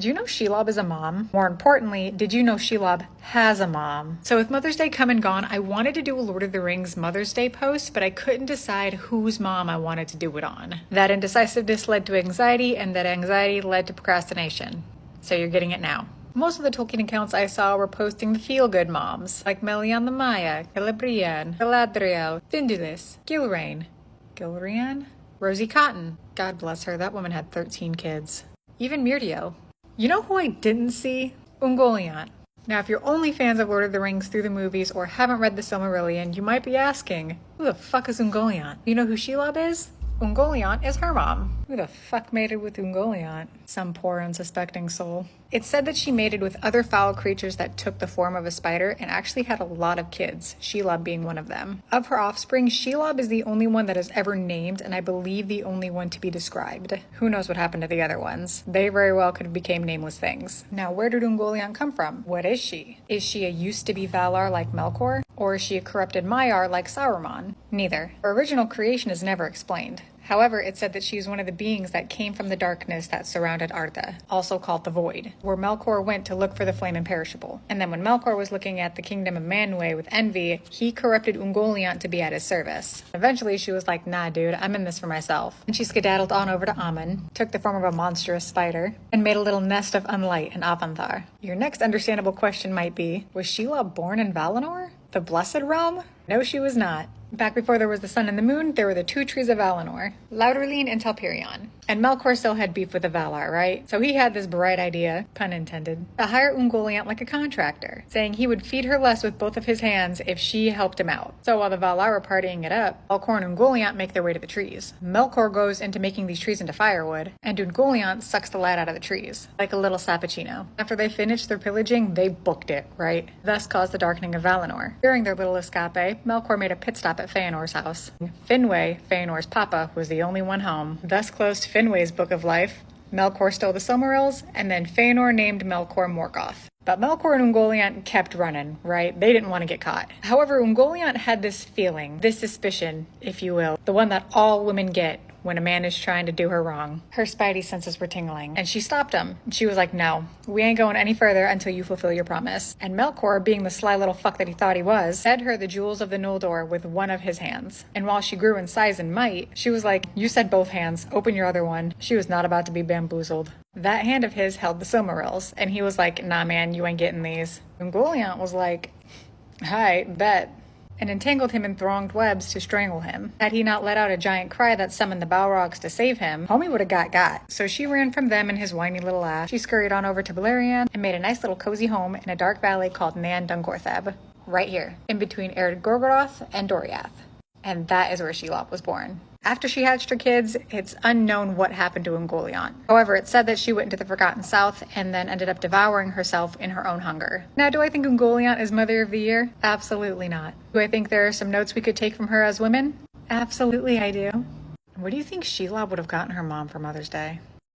Did you know Shelob is a mom? More importantly, did you know Shelob has a mom? So with Mother's Day come and gone, I wanted to do a Lord of the Rings Mother's Day post, but I couldn't decide whose mom I wanted to do it on. That indecisiveness led to anxiety, and that anxiety led to procrastination. So you're getting it now. Most of the Tolkien accounts I saw were posting the feel-good moms, like Melian the Maya, Celebrian, Galadriel, Findulis, Gilraen, Rosie Cotton. God bless her, that woman had 13 kids. Even Myrdio. You know who I didn't see? Ungoliant. Now, if you're only fans of Lord of the Rings through the movies or haven't read the Silmarillion, you might be asking, who the fuck is Ungoliant? You know who Shelob is? Ungoliant is her mom. Who the fuck mated with Ungoliant? Some poor unsuspecting soul. It's said that she mated with other foul creatures that took the form of a spider and actually had a lot of kids, Shelob being one of them. Of her offspring, Shelob is the only one that is ever named, and I believe the only one to be described. Who knows what happened to the other ones? They very well could have become nameless things. Now, where did Ungoliant come from? What is she? Is she a used-to-be Valar like Melkor? Or is she a corrupted Maiar like Sauron? Neither. Her original creation is never explained. However, it's said that she is one of the beings that came from the darkness that surrounded Artha, also called the Void, where Melkor went to look for the flame imperishable. And then when Melkor was looking at the kingdom of Manwë with envy, he corrupted Ungoliant to be at his service. Eventually, she was like, nah dude, I'm in this for myself. And she skedaddled on over to Aman, took the form of a monstrous spider, and made a little nest of unlight in Avanthar. Your next understandable question might be, was Shelob born in Valinor? The Blessed Realm? No, she was not. Back before there was the sun and the moon, there were the two trees of Valinor, Lauderlin and Telperion. And Melkor still had beef with the Valar, right? So he had this bright idea, pun intended, to hire Ungoliant like a contractor, saying he would feed her less with both of his hands if she helped him out. So while the Valar were partying it up, Melkor and Ungoliant make their way to the trees. Melkor goes into making these trees into firewood, and Ungoliant sucks the light out of the trees, like a little sappuccino. After they finished their pillaging, they booked it, right? Thus caused the darkening of Valinor. During their little escape, Melkor made a pit stop at Feanor's house. Finwë, Feanor's papa, was the only one home. Thus closed Finwë's book of life. Melkor stole the Silmarils, and then Feanor named Melkor Morgoth. But Melkor and Ungoliant kept running, right? They didn't want to get caught. However, Ungoliant had this feeling, this suspicion, if you will, the one that all women get when a man is trying to do her wrong. Her spidey senses were tingling, and she stopped him. She was like, no, we ain't going any further until you fulfill your promise. And Melkor, being the sly little fuck that he thought he was, fed her the jewels of the Noldor with one of his hands. And while she grew in size and might, she was like, you said both hands, open your other one. She was not about to be bamboozled. That hand of his held the Silmarils, and he was like, nah man, you ain't getting these. Ungoliant was like, hi, bet, and entangled him in thronged webs to strangle him. Had he not let out a giant cry that summoned the Balrogs to save him, homie would have got. So she ran from them and his whiny little ass. She scurried on over to Beleriand and made a nice little cozy home in a dark valley called Nan Dungortheb, right here, in between Ered Gorgoroth and Doriath. And that is where Shelob was born. After she hatched her kids, it's unknown what happened to Ungoliant. However, it's said that she went into the Forgotten South and then ended up devouring herself in her own hunger. Now, do I think Ungoliant is Mother of the Year? Absolutely not. Do I think there are some notes we could take from her as women? Absolutely I do. What do you think Shelob would have gotten her mom for Mother's Day?